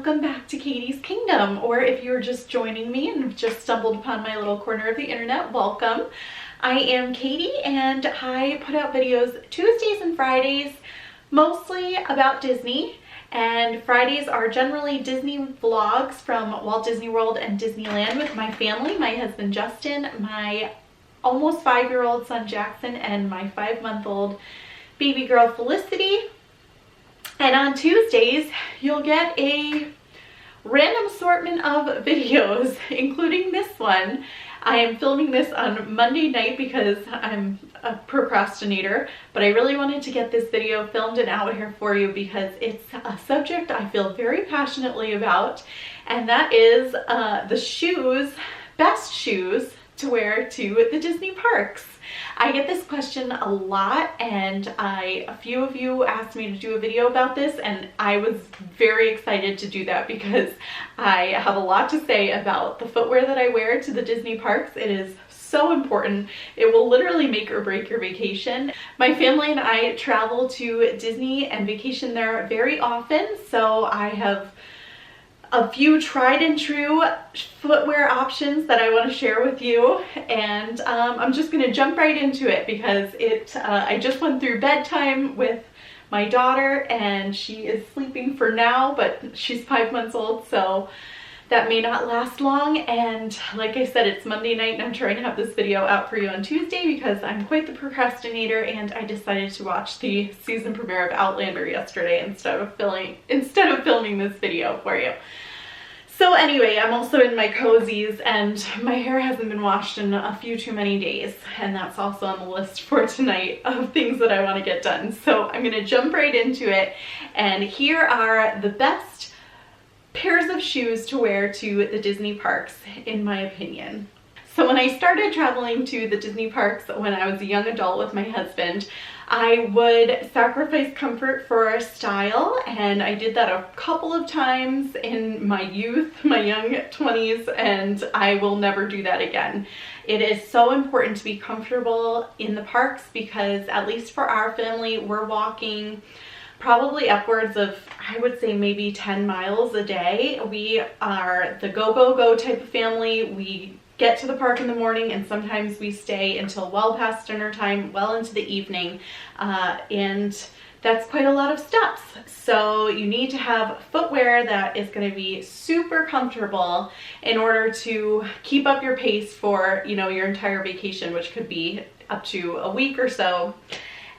welcome back to Katie's Kingdom, or if you're just joining me and have just stumbled upon my little corner of the internet, welcome. I am Katie and I put out videos Tuesdays and Fridays, mostly about Disney, and Fridays are generally Disney vlogs from Walt Disney World and Disneyland with my family, my husband Justin, my almost 5-year-old son Jackson, and my 5-month-old baby girl Felicity. And on Tuesdays, you'll get a random assortment of videos, including this one. I am filming this on Monday night because I'm a procrastinator, but I really wanted to get this video filmed and out here for you because it's a subject I feel very passionately about, and that is the shoes, best shoes to wear to the Disney parks. I get this question a lot, and a few of you asked me to do a video about this, and I was very excited to do that because I have a lot to say about the footwear that I wear to the Disney parks. It is so important. It will literally make or break your vacation. My family and I travel to Disney and vacation there very often, so I have a few tried and true footwear options that I want to share with you, and I'm just going to jump right into it because I just went through bedtime with my daughter and she is sleeping for now, but she's 5 months old, so that may not last long. And like I said, it's Monday night and I'm trying to have this video out for you on Tuesday because I'm quite the procrastinator, and I decided to watch the season premiere of Outlander yesterday instead of filming this video for you. So anyway, I'm also in my cozies and my hair hasn't been washed in a few too many days, and that's also on the list for tonight of things that I want to get done. So I'm going to jump right into it, and here are the best pairs of shoes to wear to the Disney parks, in my opinion. So when I started traveling to the Disney parks when I was a young adult with my husband, I would sacrifice comfort for style, and I did that a couple of times in my youth, my young 20s, and I will never do that again. It is so important to be comfortable in the parks because, at least for our family, we're walking probably upwards of, I would say, maybe 10 miles a day. We are the go, go, go type of family. We get to the park in the morning and sometimes we stay until well past dinner time, well into the evening, and that's quite a lot of steps. So you need to have footwear that is going to be super comfortable in order to keep up your pace for, you know, your entire vacation, which could be up to a week or so.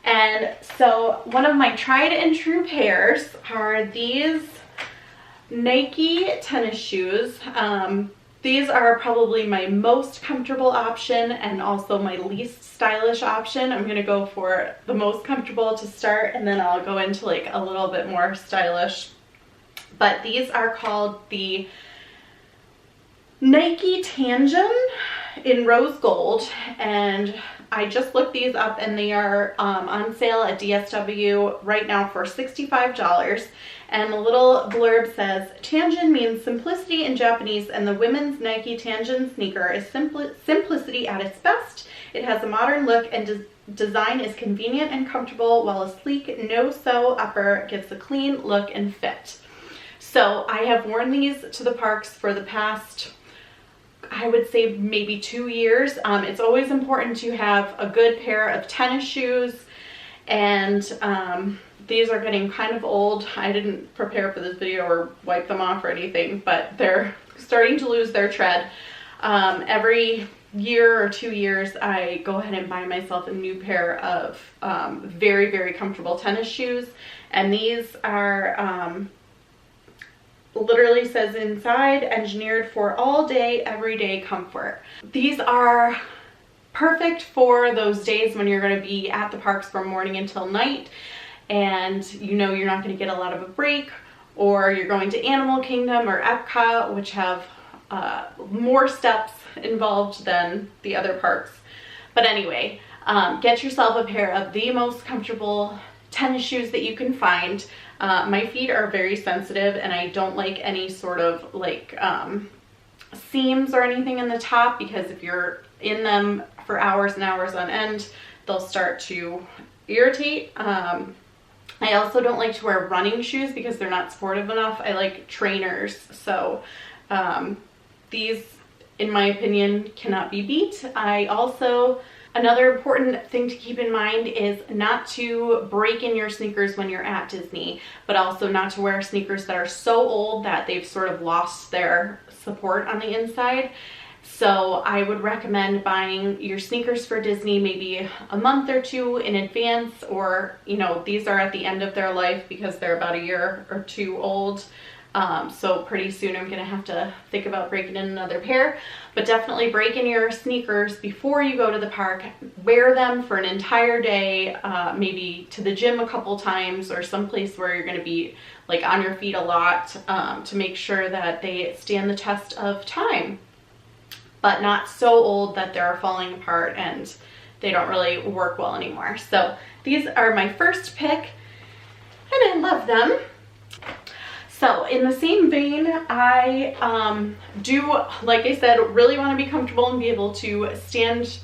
And so one of my tried and true pairs are these Nike tennis shoes. These are probably my most comfortable option and also my least stylish option. I'm going to go for the most comfortable to start, and then I'll go into like a little bit more stylish. But these are called the Nike Tangen in rose gold, and I just looked these up and they are on sale at DSW right now for $65. And the little blurb says, Tangen means simplicity in Japanese, and the women's Nike Tangen sneaker is simplicity at its best. It has a modern look and design is convenient and comfortable, while a sleek no-sew upper gives a clean look and fit. So I have worn these to the parks for the past, I would say, maybe 2 years. It's always important to have a good pair of tennis shoes, and these are getting kind of old. I didn't prepare for this video or wipe them off or anything, but they're starting to lose their tread. Every year or 2 years, I go ahead and buy myself a new pair of very, very comfortable tennis shoes, and these are literally says inside, engineered for all day, everyday comfort. These are perfect for those days when you're going to be at the parks from morning until night, and you know you're not going to get a lot of a break, or you're going to Animal Kingdom or Epcot, which have more steps involved than the other parks. But anyway, get yourself a pair of the most comfortable tennis shoes that you can find. My feet are very sensitive and I don't like any sort of like seams or anything in the top, because if you're in them for hours and hours on end, they'll start to irritate. I also don't like to wear running shoes because they're not sportive enough. I like trainers. So these, in my opinion, cannot be beat. Another important thing to keep in mind is not to break in your sneakers when you're at Disney, but also not to wear sneakers that are so old that they've sort of lost their support on the inside. So I would recommend buying your sneakers for Disney maybe a month or two in advance, or, you know, these are at the end of their life because they're about a year or two old. So pretty soon I'm gonna have to think about breaking in another pair, but definitely break in your sneakers before you go to the park. Wear them for an entire day, maybe to the gym a couple times or someplace where you're gonna be like on your feet a lot, to make sure that they stand the test of time, but not so old that they're falling apart and they don't really work well anymore. So these are my first pick and I love them. So in the same vein, I do, like I said, really want to be comfortable and be able to stand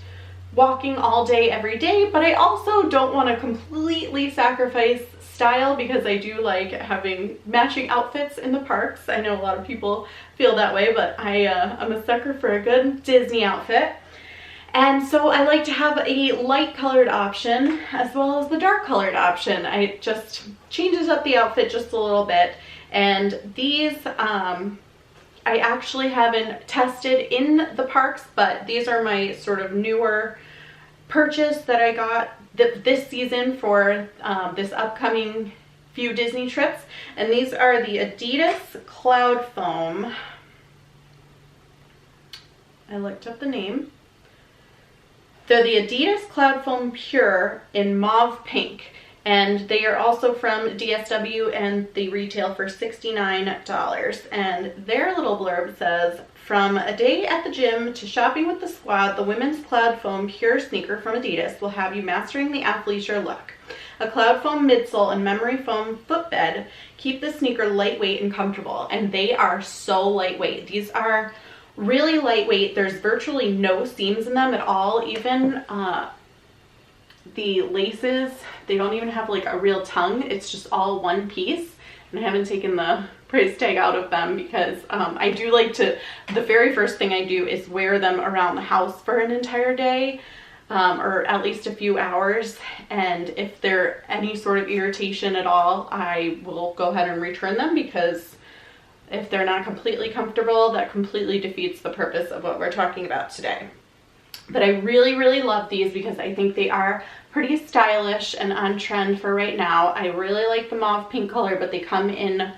walking all day, every day, but I also don't want to completely sacrifice style because I do like having matching outfits in the parks. I know a lot of people feel that way, but I'm a sucker for a good Disney outfit. And so I like to have a light colored option as well as the dark colored option. It just changes up the outfit just a little bit. And these, I actually haven't tested in the parks, but these are my sort of newer purchase that I got this season for this upcoming few Disney trips. And these are the Adidas Cloud Foam. I looked up the name. They're the Adidas Cloud Foam Pure in mauve pink. And they are also from DSW and they retail for $69. And their little blurb says, from a day at the gym to shopping with the squad, the women's Cloud Foam Pure sneaker from Adidas will have you mastering the athleisure look. A Cloud Foam midsole and memory foam footbed keep the sneaker lightweight and comfortable. And they are so lightweight. These are really lightweight. There's virtually no seams in them at all. Even the laces, they don't even have like a real tongue. It's just all one piece. And I haven't taken the price tag out of them because I do like to, the very first thing I do is wear them around the house for an entire day, or at least a few hours. And if they're any sort of irritation at all, I will go ahead and return them, because if they're not completely comfortable, that completely defeats the purpose of what we're talking about today. But I really, really love these because I think they are pretty stylish and on trend for right now. I really like the mauve pink color, but they come in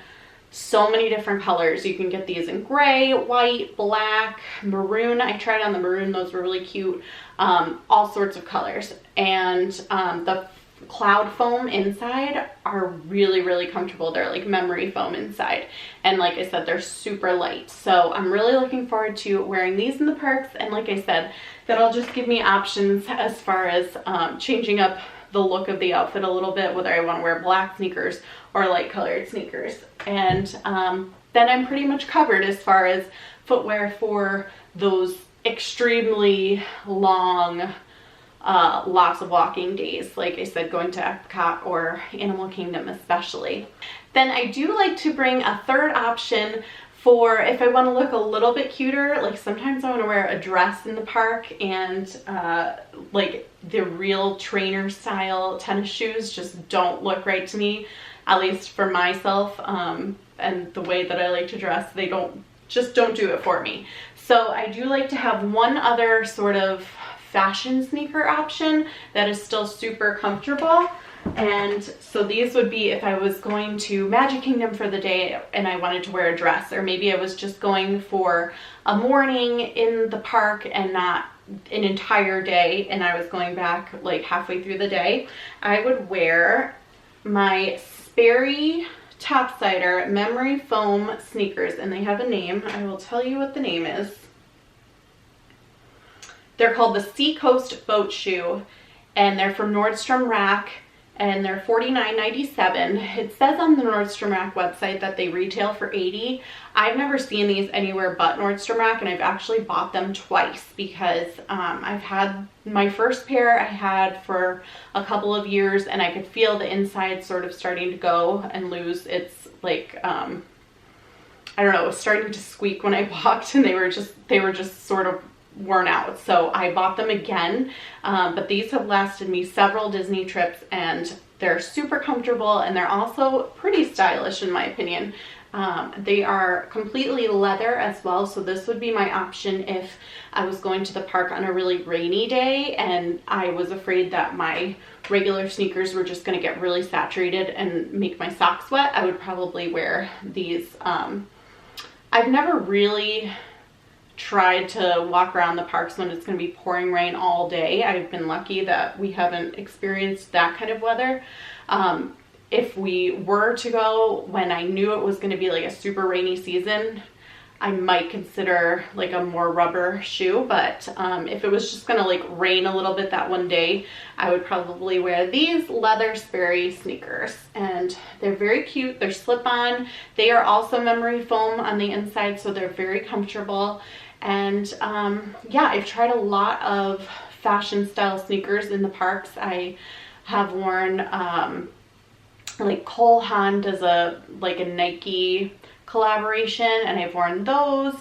so many different colors. You can get these in gray, white, black, maroon. I tried on the maroon, those were really cute. All sorts of colors. And the Cloud Foam inside are really, really comfortable. They're like memory foam inside. And like I said, they're super light. So I'm really looking forward to wearing these in the parks. And like I said, that'll just give me options as far as changing up the look of the outfit a little bit, whether I want to wear black sneakers or light colored sneakers. And then I'm pretty much covered as far as footwear for those extremely long lots of walking days, like I said, going to Epcot or Animal Kingdom especially. Then I do like to bring a third option for if I want to look a little bit cuter. Like sometimes I want to wear a dress in the park, and like the real trainer style tennis shoes just don't look right to me, at least for myself, and the way that I like to dress, they just don't do it for me. So I do like to have one other sort of fashion sneaker option that is still super comfortable. And so these would be if I was going to Magic Kingdom for the day and I wanted to wear a dress, or maybe I was just going for a morning in the park and not an entire day, and I was going back like halfway through the day. I would wear my Sperry topsider memory foam sneakers, and they have a name. I will tell you what the name is. They're called the Seacoast Boat Shoe, and they're from Nordstrom Rack, and they're $49.97. It says on the Nordstrom Rack website that they retail for $80. I've never seen these anywhere but Nordstrom Rack, and I've actually bought them twice because I've had my first pair I had for a couple of years, and I could feel the inside sort of starting to go and lose its like I don't know, it was starting to squeak when I walked, and they were just sort of worn out. So I bought them again, but these have lasted me several Disney trips, and they're super comfortable, and they're also pretty stylish in my opinion. They are completely leather as well, so this would be my option if I was going to the park on a really rainy day and I was afraid that my regular sneakers were just going to get really saturated and make my socks wet. I would probably wear these. I've never really tried to walk around the parks when it's going to be pouring rain all day. I've been lucky that we haven't experienced that kind of weather. If we were to go when I knew it was going to be like a super rainy season, I might consider like a more rubber shoe, but if it was just going to like rain a little bit that one day, I would probably wear these leather Sperry sneakers, and they're very cute. They're slip-on. They are also memory foam on the inside, so they're very comfortable. And yeah, I've tried a lot of fashion style sneakers in the parks. I have worn like Cole Haan does a Nike collaboration, and I've worn those,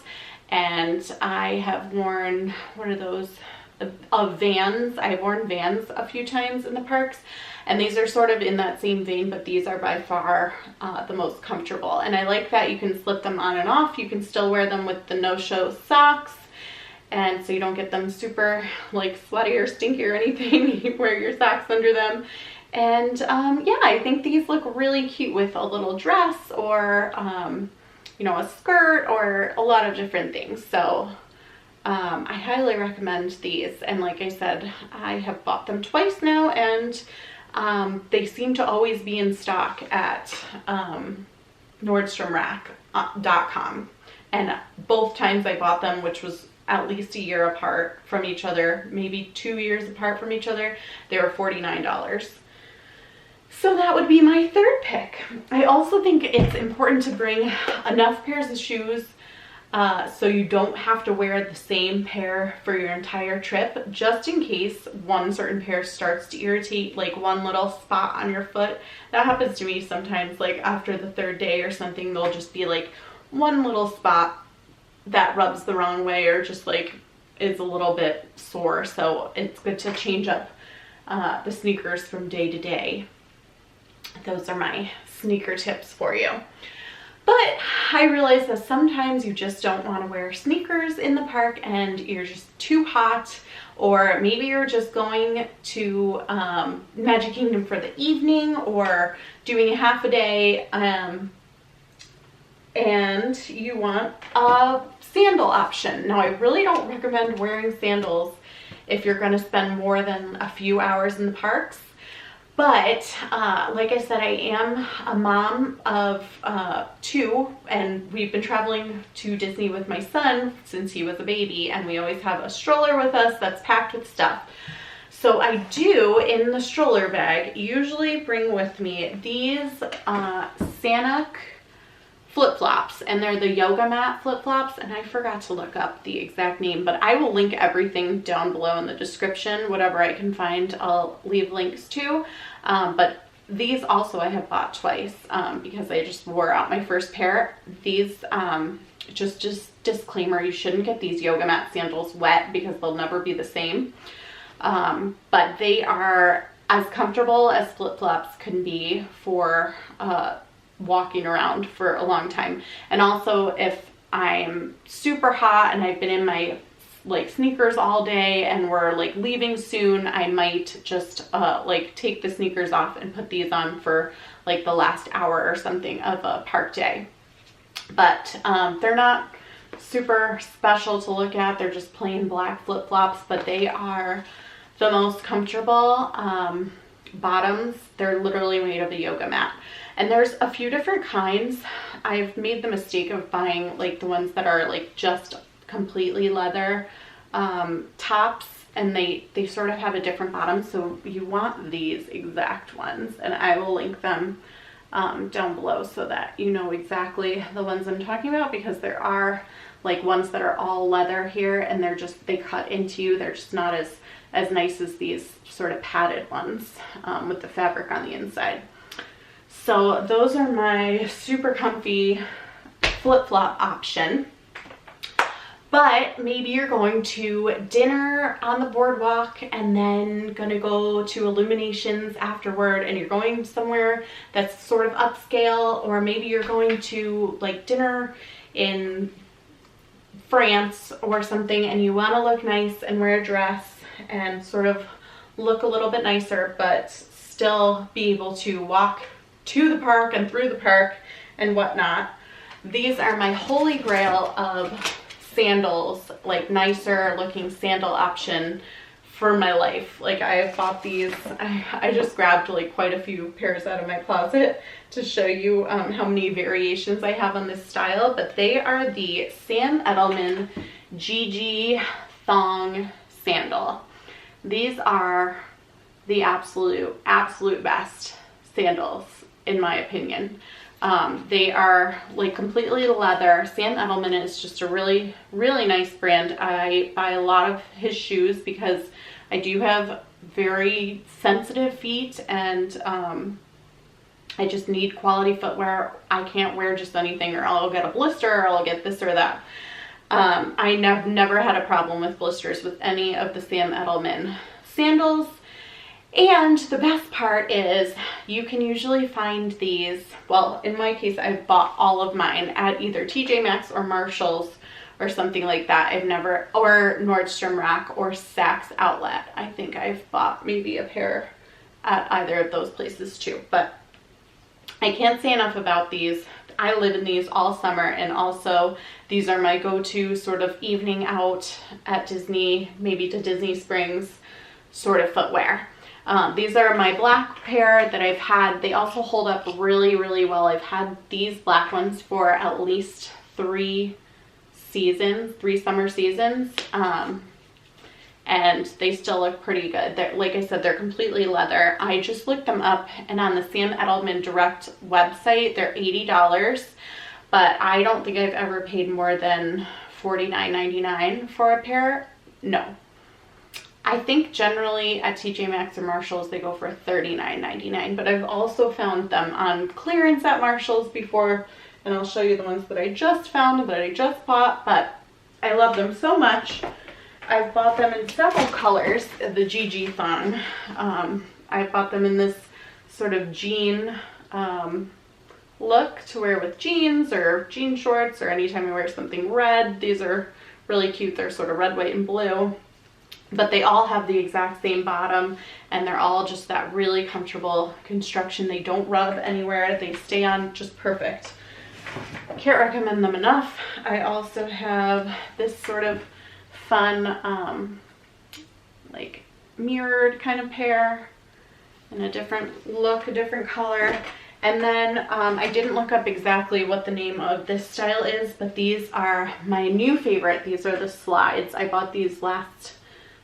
and I have worn, what are those, Vans. I've worn Vans a few times in the parks, and these are sort of in that same vein, but these are by far the most comfortable. And I like that you can slip them on and off. You can still wear them with the no-show socks, and so you don't get them super like sweaty or stinky or anything. You wear your socks under them. And yeah, I think these look really cute with a little dress or you know, a skirt or a lot of different things. So I highly recommend these, and like I said, I have bought them twice now, and they seem to always be in stock at NordstromRack.com, and both times I bought them, which was at least a year apart from each other, maybe 2 years apart from each other, they were $49. So that would be my third pick. I also think it's important to bring enough pairs of shoes so you don't have to wear the same pair for your entire trip, just in case one certain pair starts to irritate, like one little spot on your foot. That happens to me sometimes, like after the third day or something, there'll just be like one little spot that rubs the wrong way or just like is a little bit sore. So it's good to change up the sneakers from day to day. Those are my sneaker tips for you. But I realize that sometimes you just don't want to wear sneakers in the park and you're just too hot, or maybe you're just going to Magic Kingdom for the evening or doing a half a day, and you want a sandal option. Now, I really don't recommend wearing sandals if you're going to spend more than a few hours in the parks. But like I said, I am a mom of 2, and we've been traveling to Disney with my son since he was a baby, and we always have a stroller with us that's packed with stuff. So I do, in the stroller bag, usually bring with me these Sandal flip-flops, and they're the yoga mat flip-flops, and I forgot to look up the exact name, but I will link everything down below in the description. Whatever I can find, I'll leave links to. But these also I have bought twice because I just wore out my first pair. These, just disclaimer, you shouldn't get these yoga mat sandals wet because they'll never be the same. But they are as comfortable as flip-flops can be for walking around for a long time. And also, if I'm super hot and I've been in my like sneakers all day and we're like leaving soon, I might just like take the sneakers off and put these on for like the last hour or something of a park day. But they're not super special to look at. They're just plain black flip-flops, but they are the most comfortable bottoms. They're literally made of a yoga mat. And there's a few different kinds. I've made the mistake of buying like the ones that are like just completely leather tops, and they sort of have a different bottom, so you want these exact ones, and I will link them down below so that you know exactly the ones I'm talking about, because there are like ones that are all leather here, and they cut into you. They're just not as nice as these sort of padded ones with the fabric on the inside. So those are my super comfy flip-flop option. But maybe you're going to dinner on the boardwalk and then gonna go to Illuminations afterward, and you're going somewhere that's sort of upscale, or maybe you're going to like dinner in France or something, and you want to look nice and wear a dress and sort of look a little bit nicer, but still be able to walk to the park and through the park and whatnot. These are my holy grail of sandals, like nicer looking sandal option for my life. Like I have bought these, I just grabbed like quite a few pairs out of my closet to show you how many variations I have on this style, but they are the Sam Edelman GG thong sandal. These are the absolute best sandals in my opinion. They are like completely leather. Sam Edelman is just a really nice brand. I buy a lot of his shoes because I do have very sensitive feet, and I just need quality footwear. I can't wear just anything, or I'll get a blister, or I'll get this or that. I never had a problem with blisters with any of the Sam Edelman sandals. And the best part is you can usually find these, well, in my case, I've bought all of mine at either TJ Maxx or Marshall's or something like that. Or Nordstrom Rack or Saks Outlet. I think I've bought maybe a pair at either of those places too. But I can't say enough about these. I live in these all summer, and also these are my go-to sort of evening out at Disney, maybe to Disney Springs sort of footwear. These are my black pair that I've had. They also hold up really well. I've had these black ones for at least 3 summer seasons, and they still look pretty good. Like I said, they're completely leather. I just looked them up, and on the Sam Edelman Direct website, they're $80, but I don't think I've ever paid more than $49.99 for a pair. No. I think generally at TJ Maxx or Marshall's they go for $39.99, but I've also found them on clearance at Marshall's before, and I'll show you the ones that I just found, that I just bought, but I love them so much. I've bought them in several colors, the GG thong. I've bought them in this sort of jean look to wear with jeans or jean shorts, or anytime I wear something red. These are really cute. They're sort of red, white, and blue. But they all have the exact same bottom, and they're all just that really comfortable construction. They don't rub anywhere. They stay on just perfect. Can't recommend them enough. I also have this sort of fun, like mirrored kind of pair in a different look, a different color. And then I didn't look up exactly what the name of this style is, but these are my new favorite. These are the slides. I bought these last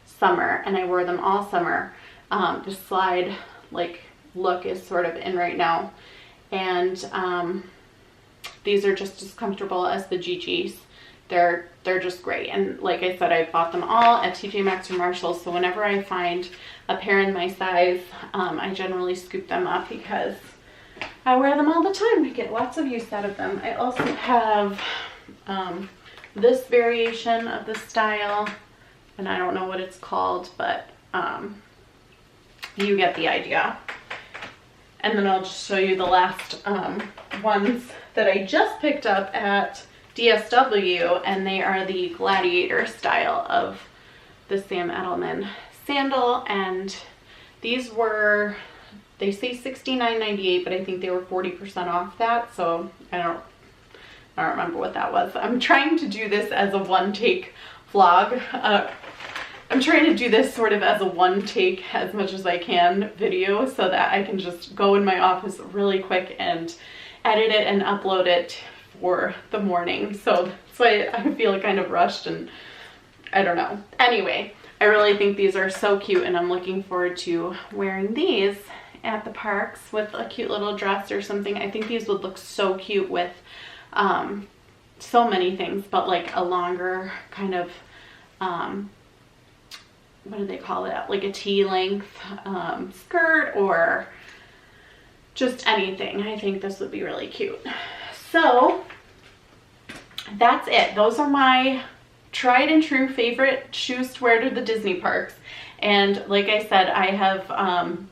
summer and I wore them all summer. The slide like look is sort of in right now, and these are just as comfortable as the GGs. They're just great, and like I said, I bought them all at TJ Maxx or Marshalls, so whenever I find a pair in my size, I generally scoop them up because I wear them all the time. I get lots of use out of them. I also have this variation of the style, and I don't know what it's called, but you get the idea. And then I'll just show you the last ones that I just picked up at DSW, and they are the Gladiator style of the Sam Edelman sandal, and these were, they say $69.98, but I think they were 40% off that, so I don't remember what that was. I'm trying to do this as a one-take vlog. I'm trying to do this sort of as a one-take as much as I can video, so that I can just go in my office really quick and edit it and upload it for the morning. So that's why I feel kind of rushed, and I don't know. Anyway, I really think these are so cute, and I'm looking forward to wearing these at the parks with a cute little dress or something. I think these would look so cute with so many things, but like a longer kind of, what do they call it? Like a T-length skirt or just anything. I think this would be really cute. So that's it. Those are my tried and true favorite shoes to wear to the Disney parks. And like I said, I have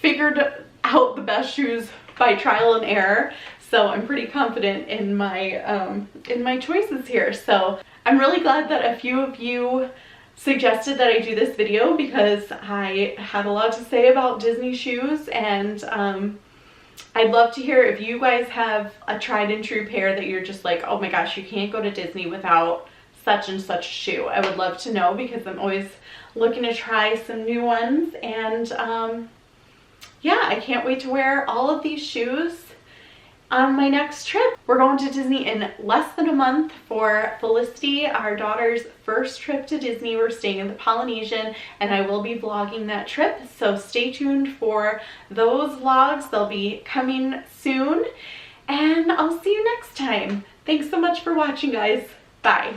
figured out the best shoes by trial and error. So I'm pretty confident in my choices here. So I'm really glad that a few of you suggested that I do this video, because I had a lot to say about Disney shoes, and I'd love to hear if you guys have a tried and true pair that you're just like, oh my gosh, you can't go to Disney without such and such shoe. I would love to know, because I'm always looking to try some new ones. And yeah, I can't wait to wear all of these shoes on my next trip. We're going to Disney in less than a month for Felicity, our daughter's first trip to Disney. We're staying in the Polynesian, and I will be vlogging that trip, so stay tuned for those vlogs. They'll be coming soon, and I'll see you next time. Thanks so much for watching, guys. Bye.